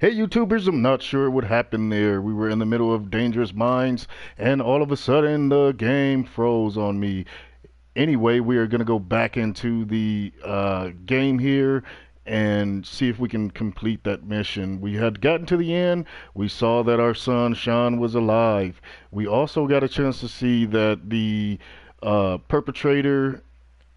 Hey YouTubers, I'm not sure what happened there. We were in the middle of Dangerous Minds and all of a sudden the game froze on me. Anyway, we are going to go back into the game here and see if we can complete that mission. We had gotten to the end. We saw that our son Sean was alive. We also got a chance to see that the perpetrator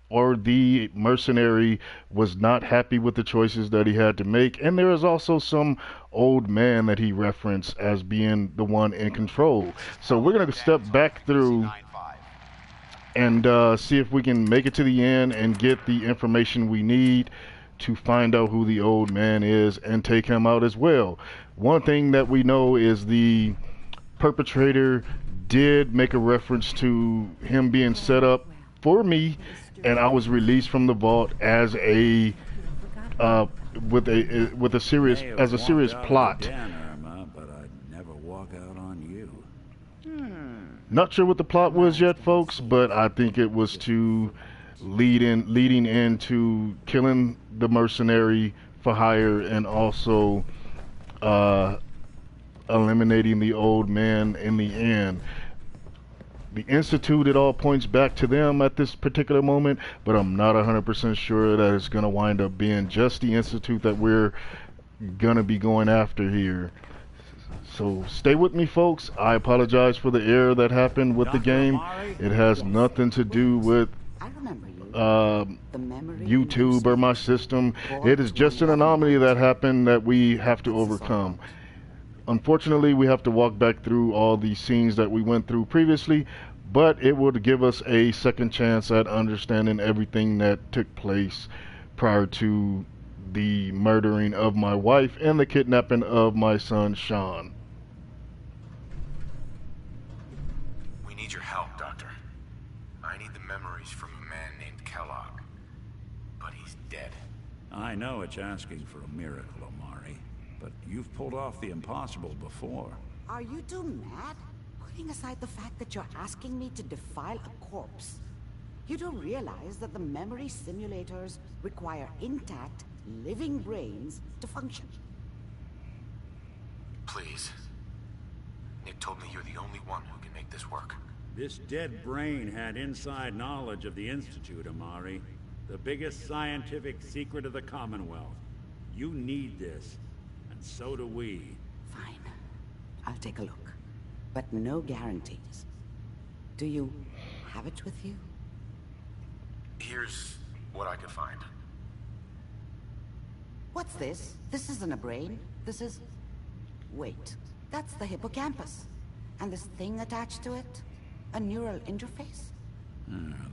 or the mercenary was not happy with the choices that he had to make. And there is also some old man that he referenced as being the one in control. So we're going to step back through and see if we can make it to the end and get the information we need to find out who the old man is and take him out as well. One thing that we know is the perpetrator did make a reference to him being set up for me, and I was released from the vault as a uh, with a serious as a serious plot. But I'd never walk out on you. Not sure what the plot was yet, folks, but I think it was to leading into killing the mercenary for hire and also uh, eliminating the old man in the end. The Institute, it all points back to them at this particular moment, but I'm not 100% sure that it's going to wind up being just the Institute that we're going to be going after here. So stay with me, folks. I apologize for the error that happened with the game. It has nothing to do with YouTube or my system. It is just an anomaly that happened that we have to overcome. Unfortunately, we have to walk back through all the scenes that we went through previously, but it would give us a second chance at understanding everything that took place prior to the murdering of my wife and the kidnapping of my son, Sean. We need your help, Doctor. I need the memories from a man named Kellogg, but he's dead. I know it's asking for a miracle, Omari, but you've pulled off the impossible before. Are you two mad? Putting aside the fact that you're asking me to defile a corpse, you don't realize that the memory simulators require intact, living brains to function. Please. Nick told me you're the only one who can make this work. This dead brain had inside knowledge of the Institute, Omari. The biggest scientific secret of the Commonwealth. You need this, and so do we. Fine. I'll take a look. But no guarantees. Do you have it with you? Here's what I could find. What's this? This isn't a brain. This is... Wait. That's the hippocampus. And this thing attached to it? A neural interface?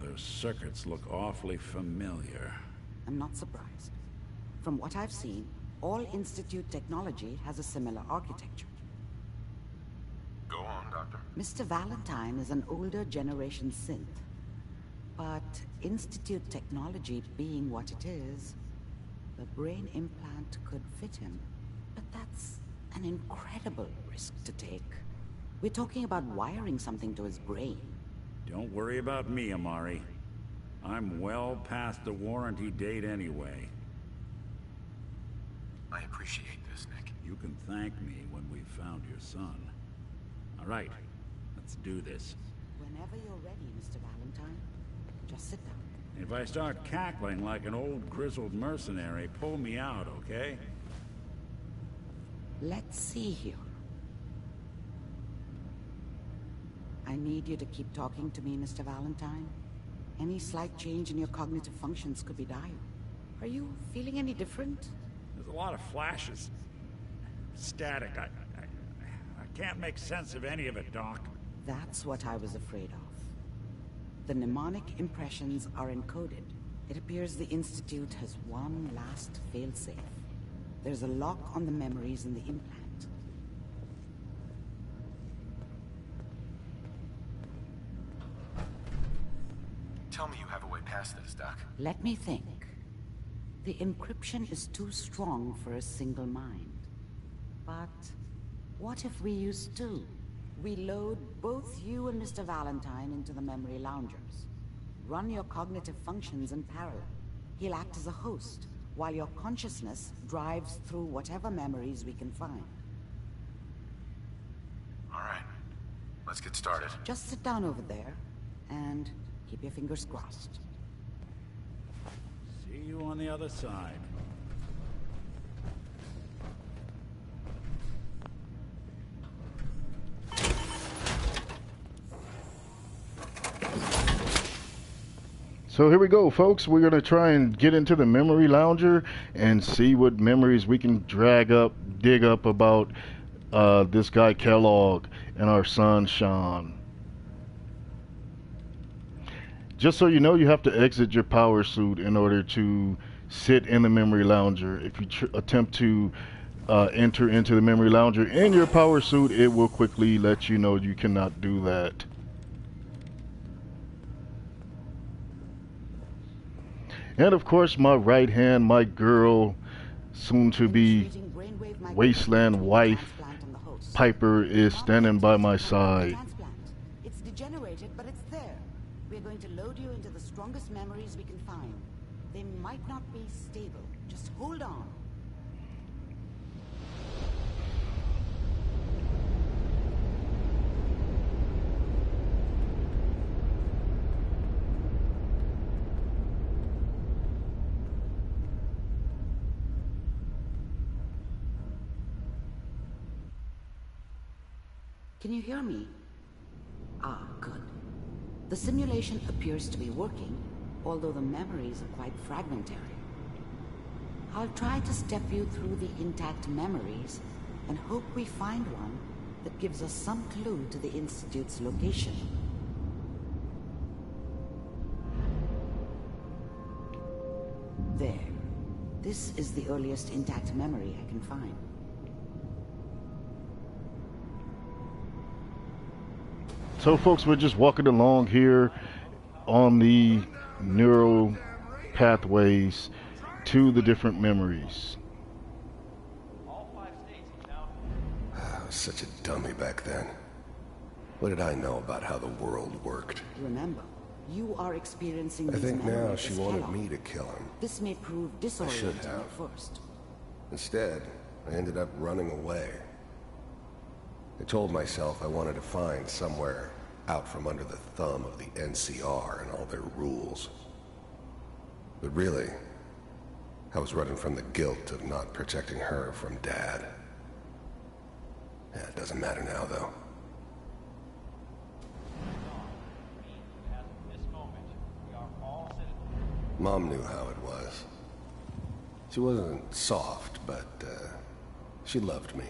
Those circuits look awfully familiar. I'm not surprised. From what I've seen, all Institute technology has a similar architecture. Go on, Doctor. Mr. Valentine is an older generation synth. But Institute technology being what it is, the brain implant could fit him. But that's an incredible risk to take. We're talking about wiring something to his brain. Don't worry about me, Omari. I'm well past the warranty date anyway. I appreciate this, Nick. You can thank me when we've found your son. All right, let's do this. Whenever you're ready, Mr. Valentine, just sit down. If I start cackling like an old grizzled mercenary, pull me out, okay? Let's see here. I need you to keep talking to me, Mr. Valentine. Any slight change in your cognitive functions could be dire. Are you feeling any different? There's a lot of flashes. Static. I can't make sense of any of it, Doc. That's what I was afraid of. The mnemonic impressions are encoded. It appears the Institute has one last failsafe. There's a lock on the memories in the implant. Tell me you have a way past this, Doc. Let me think. The encryption is too strong for a single mind. But what if we use two? We load both you and Mr. Valentine into the memory loungers. Run your cognitive functions in parallel. He'll act as a host, while your consciousness drives through whatever memories we can find. All right, let's get started. Just sit down over there and keep your fingers crossed. See you on the other side. So here we go, folks. We're going to try and get into the memory lounger and see what memories we can dig up about this guy Kellogg and our son Sean. Just so you know, you have to exit your power suit in order to sit in the memory lounger. If you attempt to enter into the memory lounger in your power suit, it will quickly let you know you cannot do that. And of course, my right hand, my girl, soon to be wasteland wife, Piper, is standing by my side. It's degenerated, but it's there. We're going to load you into the strongest memories we can find. They might not be stable. Just hold on. Can you hear me? Ah, good. The simulation appears to be working, although the memories are quite fragmentary. I'll try to step you through the intact memories and hope we find one that gives us some clue to the Institute's location. There. This is the earliest intact memory I can find. So folks, we're just walking along here on the neural pathways to the different memories. I was such a dummy back then. What did I know about how the world worked? Remember, you are experiencing I these think now memories she as wanted Kellogg. me to kill him. This may prove disorienting have. at first. Instead, I ended up running away. I told myself I wanted to find somewhere out from under the thumb of the NCR and all their rules. But really, I was running from the guilt of not protecting her from Dad. Yeah, it doesn't matter now, though. Mom knew how it was. She wasn't soft, but she loved me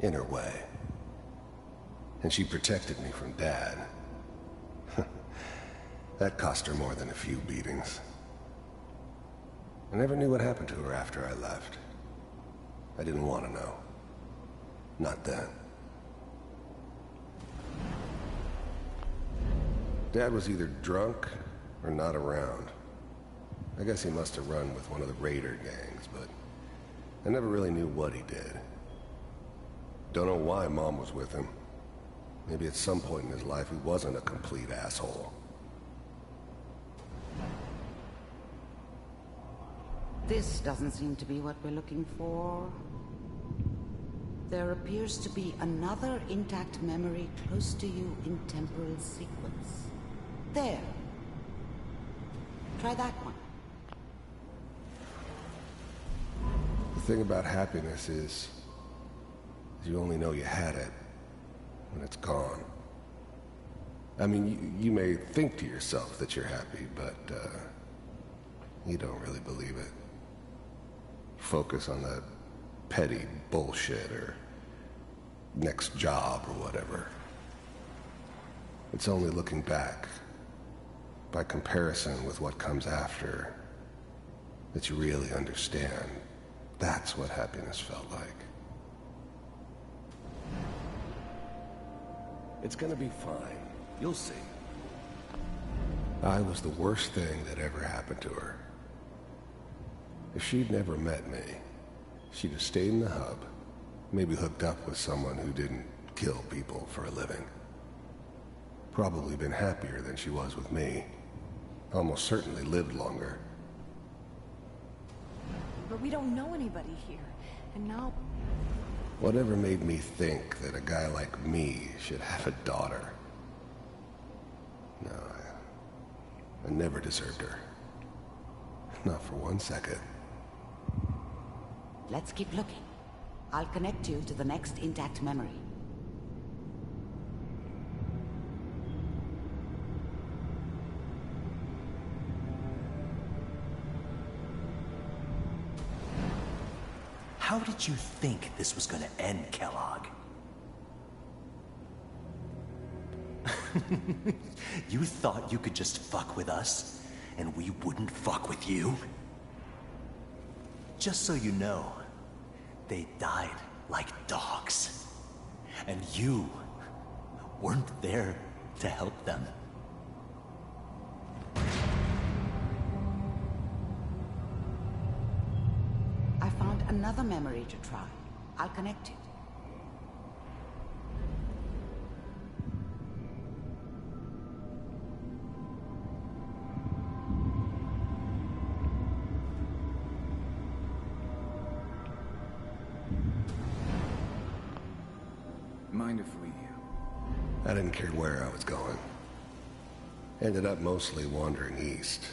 in her way. And she protected me from Dad. That cost her more than a few beatings. I never knew what happened to her after I left. I didn't want to know. Not then. Dad was either drunk or not around. I guess he must have run with one of the raider gangs, but I never really knew what he did. Don't know why Mom was with him. Maybe at some point in his life he wasn't a complete asshole. This doesn't seem to be what we're looking for. There appears to be another intact memory close to you in temporal sequence. There. Try that one. The thing about happiness is you only know you had it when it's gone. I mean, you may think to yourself that you're happy, but you don't really believe it. Focus on that petty bullshit or next job or whatever. It's only looking back, by comparison with what comes after, that you really understand. That's what happiness felt like. It's gonna be fine. You'll see. I was the worst thing that ever happened to her. If she'd never met me, she'd have stayed in the hub, maybe hooked up with someone who didn't kill people for a living. Probably been happier than she was with me. Almost certainly lived longer. but we don't know anybody here. And now... Whatever made me think that a guy like me should have a daughter? No, I never deserved her. Not for 1 second. Let's keep looking. I'll connect you to the next intact memory. How did you think this was gonna end, Kellogg? You thought you could just fuck with us, and we wouldn't fuck with you? Just so you know, they died like dogs. And you weren't there to help them. I found another memory to try. I'll connect it. Mind if we... I didn't care where I was going. Ended up mostly wandering east.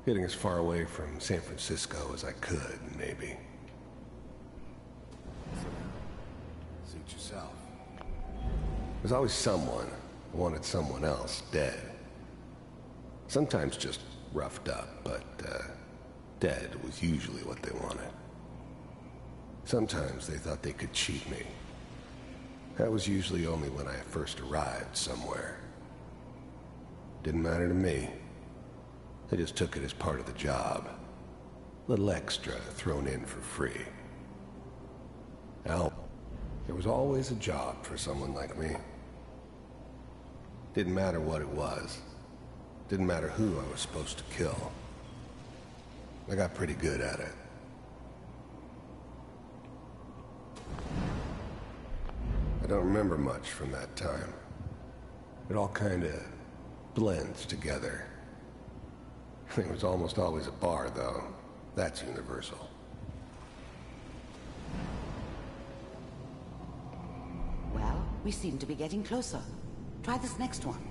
Getting as far away from San Francisco as I could, maybe. Suit yourself. There's always someone who wanted someone else dead. Sometimes just roughed up, but dead was usually what they wanted. Sometimes they thought they could cheat me. That was usually only when I first arrived somewhere. Didn't matter to me. They just took it as part of the job. Little extra thrown in for free. Now, there was always a job for someone like me. Didn't matter what it was. Didn't matter who I was supposed to kill. I got pretty good at it. I don't remember much from that time. It all kinda blends together. It was almost always a bar, though. That's universal. Well, we seem to be getting closer. Try this next one.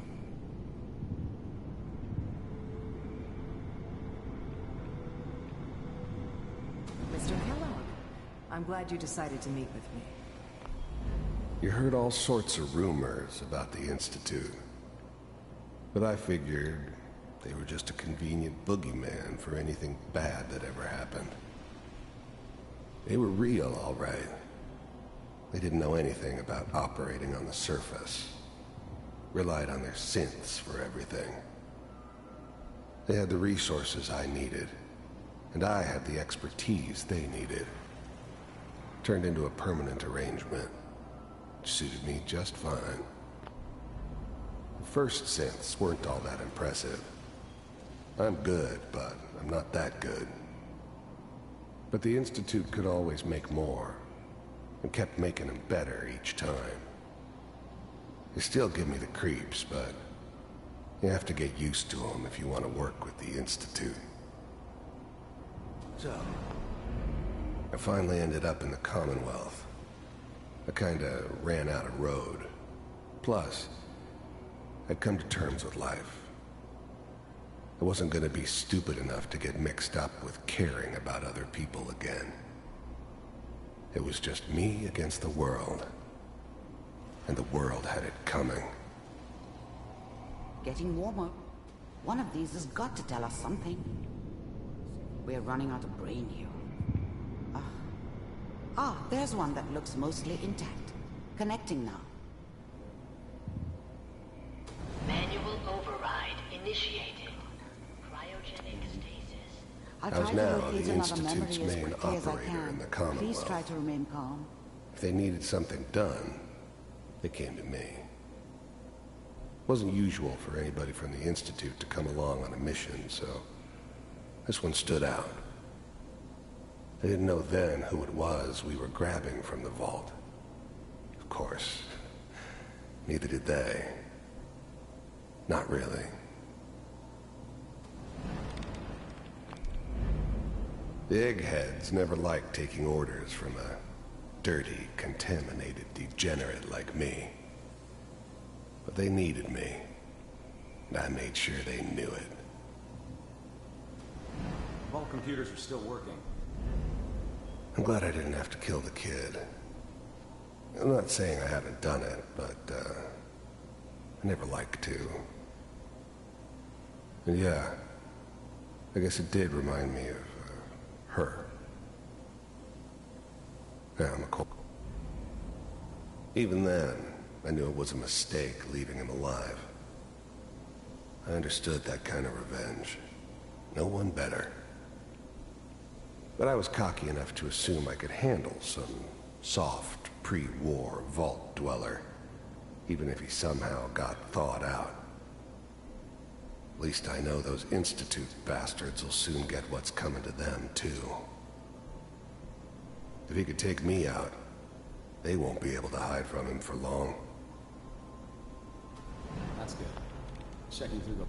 Mr. Kellogg, I'm glad you decided to meet with me. You heard all sorts of rumors about the Institute. But I figured they were just a convenient boogeyman for anything bad that ever happened. They were real, all right. They didn't know anything about operating on the surface. Relied on their synths for everything. They had the resources I needed, and I had the expertise they needed. Turned into a permanent arrangement, which suited me just fine. The first synths weren't all that impressive. I'm good, but I'm not that good. But the Institute could always make more, and kept making them better each time. They still give me the creeps, but you have to get used to them if you want to work with the Institute. So, I finally ended up in the Commonwealth. I kinda ran out of road. Plus, I'd come to terms with life. I wasn't gonna be stupid enough to get mixed up with caring about other people again. It was just me against the world. And the world had it coming. Getting warmer. One of these has got to tell us something. We're running out of brain here. There's one that looks mostly intact. Connecting now. Manual override initiated. Cryogenic stasis. I'll I was try to now locate the another memory Institute's as main quickly as I operator can. in the Please Commonwealth. try to remain calm. If they needed something done, they came to me. Wasn't usual for anybody from the Institute to come along on a mission, so this one stood out. I didn't know then who it was we were grabbing from the vault. Of course, neither did they. Not really. The eggheads never liked taking orders from a dirty, contaminated degenerate like me. But they needed me, and I made sure they knew it. All computers are still working. I'm glad I didn't have to kill the kid. I'm not saying I haven't done it, but, I never liked to. And yeah, I guess it did remind me of, her. Yeah, I'm a cold. Even then, I knew it was a mistake leaving him alive. I understood that kind of revenge. No one better. But I was cocky enough to assume I could handle some soft, pre-war vault dweller, even if he somehow got thawed out. At least I know those Institute bastards will soon get what's coming to them, too. If he could take me out, they won't be able to hide from him for long. That's good. Checking through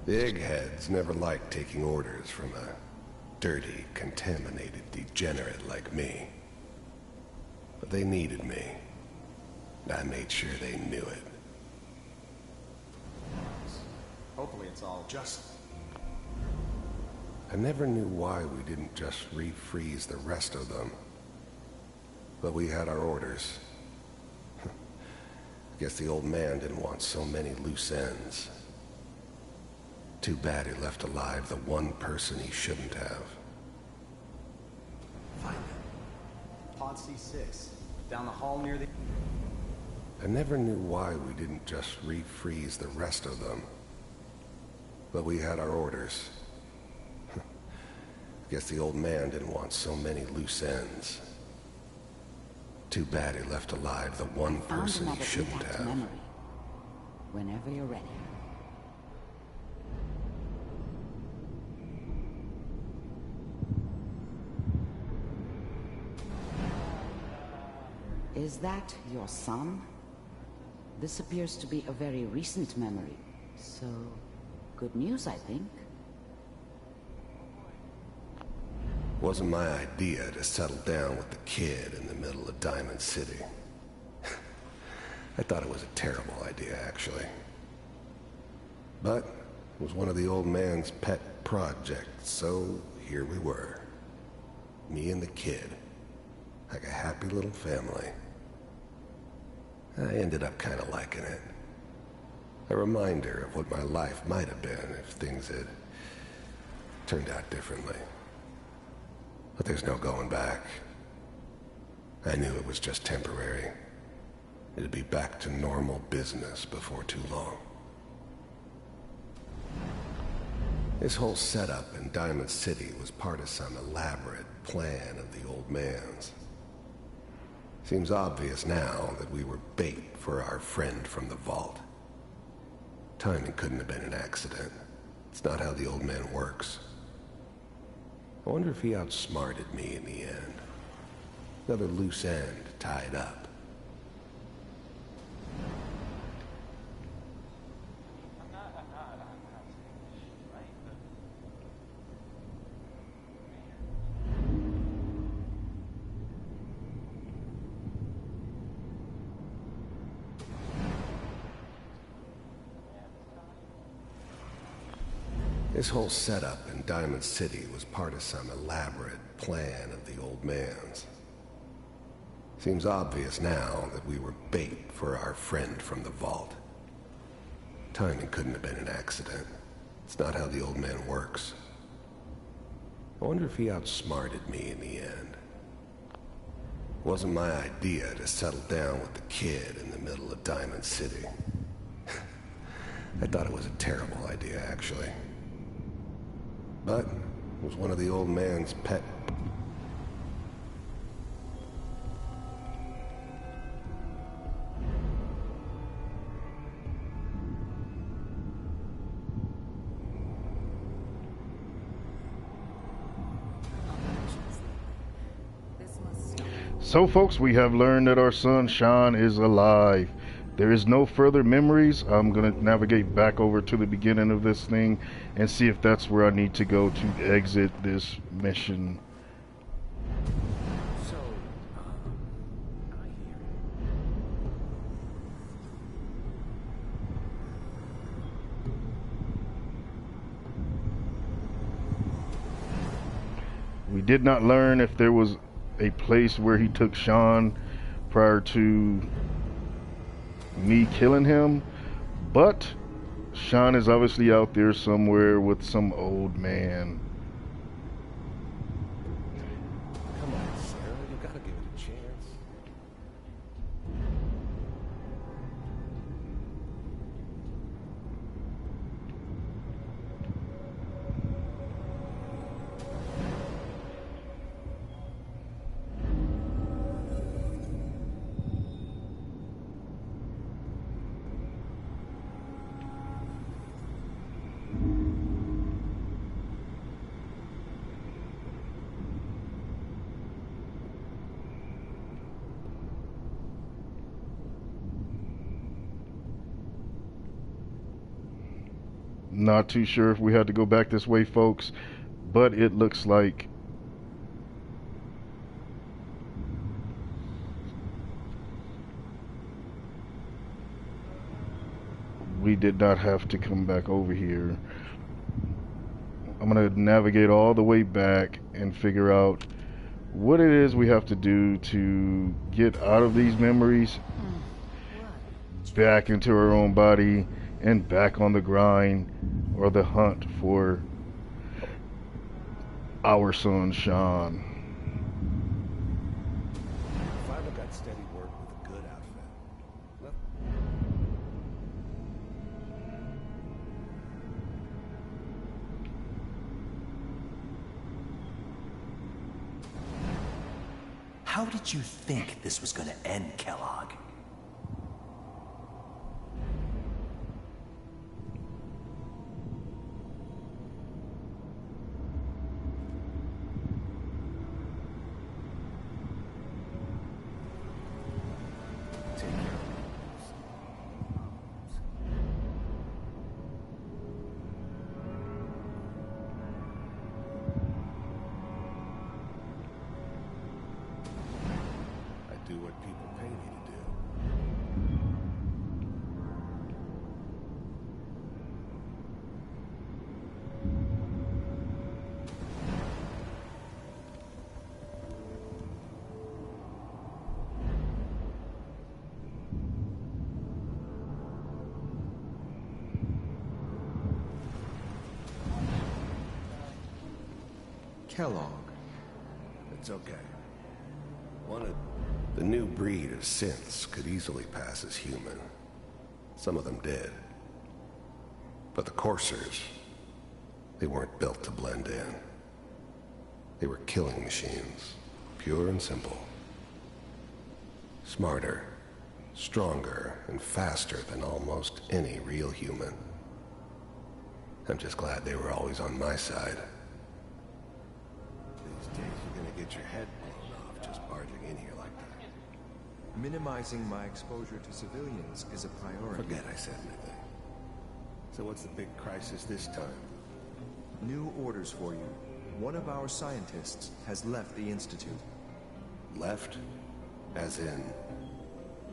the... The eggheads never liked taking orders from a dirty, contaminated degenerate like me. But they needed me, and I made sure they knew it. Hopefully it's all just... I never knew why we didn't just refreeze the rest of them. But we had our orders. Guess the old man didn't want so many loose ends. Too bad he left alive the one person he shouldn't have. Find it. Pod C6. Down the hall near the... I never knew why we didn't just refreeze the rest of them. But we had our orders. Guess the old man didn't want so many loose ends. Too bad he left alive the one person he shouldn't have. Memory. Whenever you're ready. Is that your son? This appears to be a very recent memory. So, good news, I think. Wasn't my idea to settle down with the kid in the middle of Diamond City. I thought it was a terrible idea, actually. But it was one of the old man's pet projects, so here we were. Me and the kid. Like a happy little family. I ended up kind of liking it. A reminder of what my life might have been if things had turned out differently. But there's no going back. I knew it was just temporary. It'd be back to normal business before too long. This whole setup in Diamond City was part of some elaborate plan of the old man's. Seems obvious now that we were bait for our friend from the vault. Timing couldn't have been an accident. It's not how the old man works. I wonder if he outsmarted me in the end. Another loose end tied up. This whole setup in Diamond City was part of some elaborate plan of the old man's. Seems obvious now that we were bait for our friend from the vault. Timing couldn't have been an accident. It's not how the old man works. I wonder if he outsmarted me in the end. It wasn't my idea to settle down with the kid in the middle of Diamond City. I thought it was a terrible idea, actually. But it was one of the old man's pet... So, folks, we have learned that our son Sean is alive. There is no further memories. I'm gonna navigate back over to the beginning of this thing and see if that's where I need to go to exit this mission. So, I hear We did not learn if there was a place where he took Sean prior to me killing him, but Sean is obviously out there somewhere with some old man. Come on, Sarah, you gotta give it a chance. Not too sure if we had to go back this way, folks, but it looks like we did not have to come back over here. I'm gonna navigate all the way back and figure out what it is we have to do to get out of these memories, back into our own body, and back on the grind or the hunt for our son Sean. Finally got steady work with a good outfit. Left. How did you think this was gonna end, Kellogg? Take care of it. I do what people pay me to do. Kellogg. It's okay. The new breed of synths could easily pass as human. Some of them did. But the coursers, they weren't built to blend in. They were killing machines, pure and simple. Smarter, stronger, and faster than almost any real human. I'm just glad they were always on my side. These days you're gonna get your head blown off just barging in here like that. Minimizing my exposure to civilians is a priority. Forget I said anything. So what's the big crisis this time? New orders for you. One of our scientists has left the Institute. Left? As in?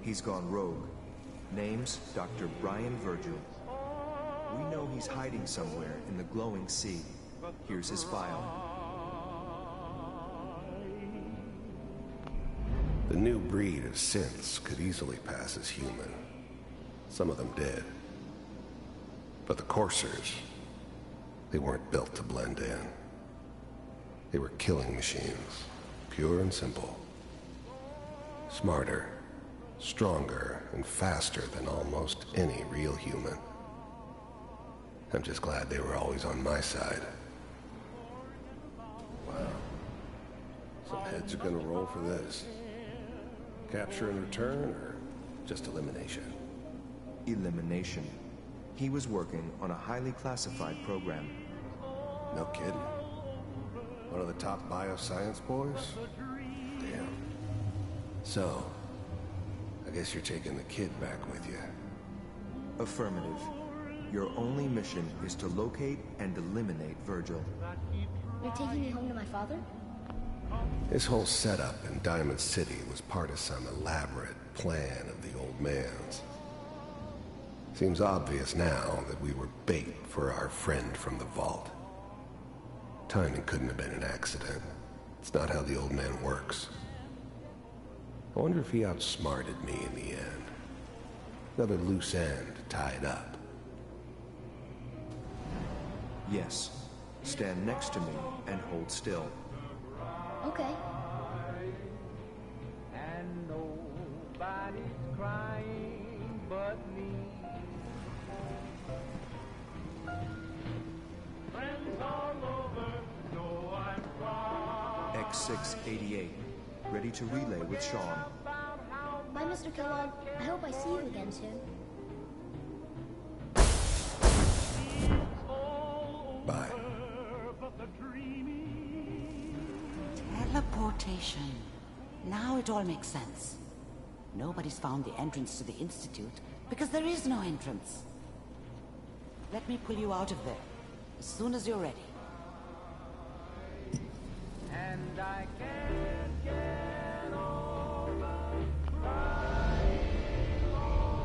He's gone rogue. Name's Dr. Brian Virgil. We know he's hiding somewhere in the glowing sea. Here's his file. The new breed of synths could easily pass as human. Some of them did. But the coursers, they weren't built to blend in. They were killing machines, pure and simple. Smarter, stronger, and faster than almost any real human. I'm just glad they were always on my side. Wow. Some heads are gonna roll for this. Capture and return, or just elimination? Elimination. He was working on a highly classified program. No kidding. One of the top bioscience boys? Damn. So, I guess you're taking the kid back with you. Affirmative. Your only mission is to locate and eliminate Virgil. You're taking me home to my father? This whole setup in Diamond City was part of some elaborate plan of the old man's. Seems obvious now that we were bait for our friend from the vault. Timing couldn't have been an accident. It's not how the old man works. I wonder if he outsmarted me in the end. Another loose end tied up. Yes. Stand next to me and hold still. Okay. And nobody's crying but me. Friends all over know I'm wrong. X688. Ready to relay with Sean. Bye, Mr. Kellogg. I hope I see you again soon. Bye. Teleportation. Now it all makes sense. Nobody's found the entrance to the Institute because there is no entrance. Let me pull you out of there as soon as you're ready. And I can't get over.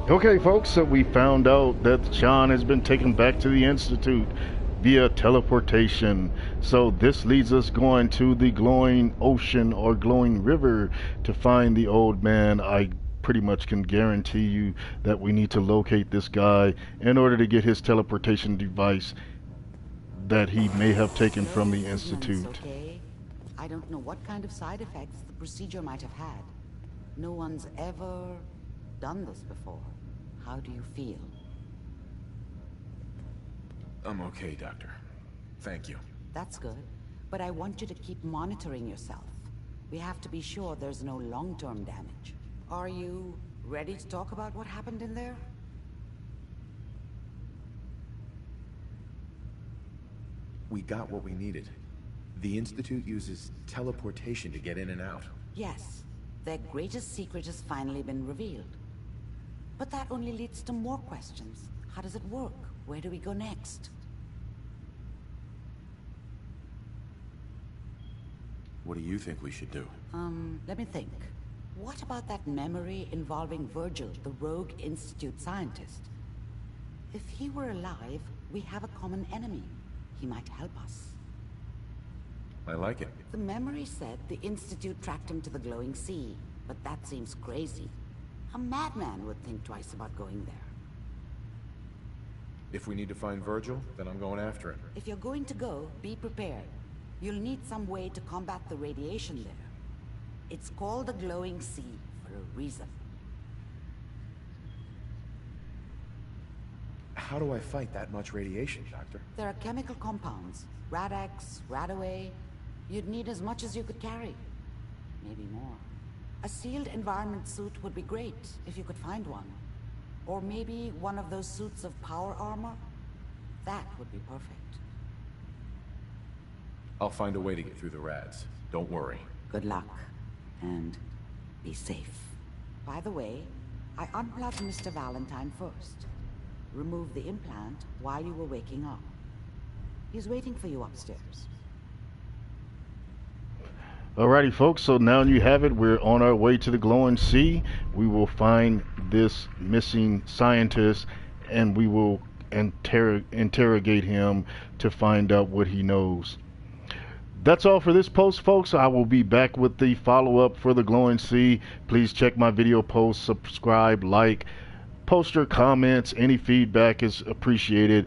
Okay, folks, so we found out that Sean has been taken back to the Institute via teleportation. So this leads us going to the glowing ocean or glowing river to find the old man. I pretty much can guarantee you that we need to locate this guy in order to get his teleportation device that he may have taken from the Institute. Okay. I don't know what kind of side effects the procedure might have had. No one's ever done this before. How do you feel? I'm okay, Doctor. Thank you. That's good. But I want you to keep monitoring yourself. We have to be sure there's no long-term damage. Are you ready to talk about what happened in there? We got what we needed. The Institute uses teleportation to get in and out. Yes. Their greatest secret has finally been revealed. But that only leads to more questions. How does it work? Where do we go next? What do you think we should do? Let me think. What about that memory involving Virgil, the rogue Institute scientist? If he were alive, we have a common enemy. He might help us. I like it. The memory said the Institute tracked him to the glowing sea, but that seems crazy. A madman would think twice about going there. If we need to find Virgil, then I'm going after him. If you're going to go, be prepared. You'll need some way to combat the radiation there. It's called the glowing sea for a reason. How do I fight that much radiation, Doctor? There are chemical compounds. Rad-X, Radaway. You'd need as much as you could carry. Maybe more. A sealed environment suit would be great, if you could find one. Or maybe one of those suits of power armor? That would be perfect. I'll find a way to get through the rads. Don't worry. Good luck. And be safe. By the way, I unplugged Mr. Valentine first. Removed the implant while you were waking up. He's waiting for you upstairs. Alrighty, folks, so now you have it. We're on our way to the glowing sea. We will find this missing scientist and we will interrogate him to find out what he knows. That's all for this post, folks. I will be back with the follow-up for the glowing sea. Please check my video post, subscribe, like, post your comments. Any feedback is appreciated.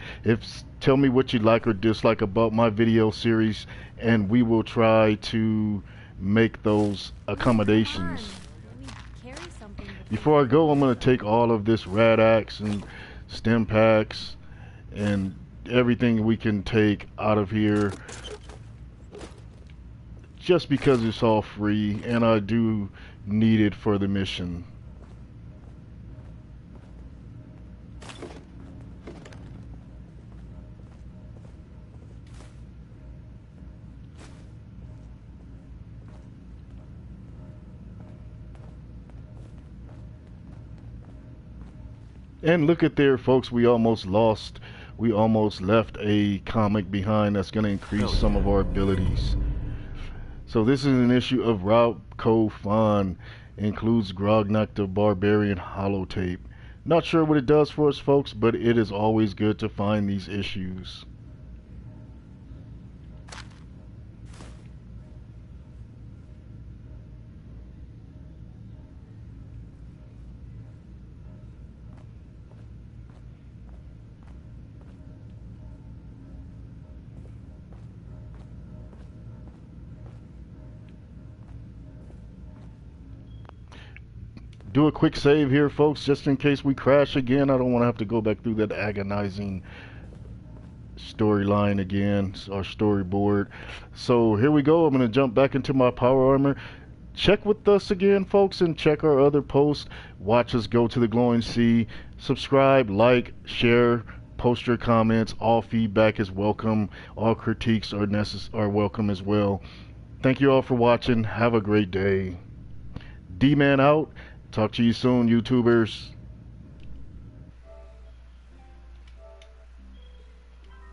Tell me what you like or dislike about my video series, and we will try to make those accommodations. Before I go, I'm going to take all of this Rad-X and stem packs and everything we can take out of here, just because it's all free and I do need it for the mission. And look at there, folks, we almost left a comic behind that's going to increase some of our abilities. So this is an issue of Route Fan. Includes Grognak the Barbarian holotape. Not sure what it does for us, folks, but it is always good to find these issues. Do a quick save here, folks, just in case we crash again. I don't want to have to go back through that agonizing storyline again, our storyboard. So here we go. I'm going to jump back into my power armor. Check with us again, folks, and check our other posts. Watch us go to the glowing sea. Subscribe, like, share, post your comments. All feedback is welcome. All critiques are welcome as well. Thank you all for watching. Have a great day. D-Man out. Talk to you soon, YouTubers.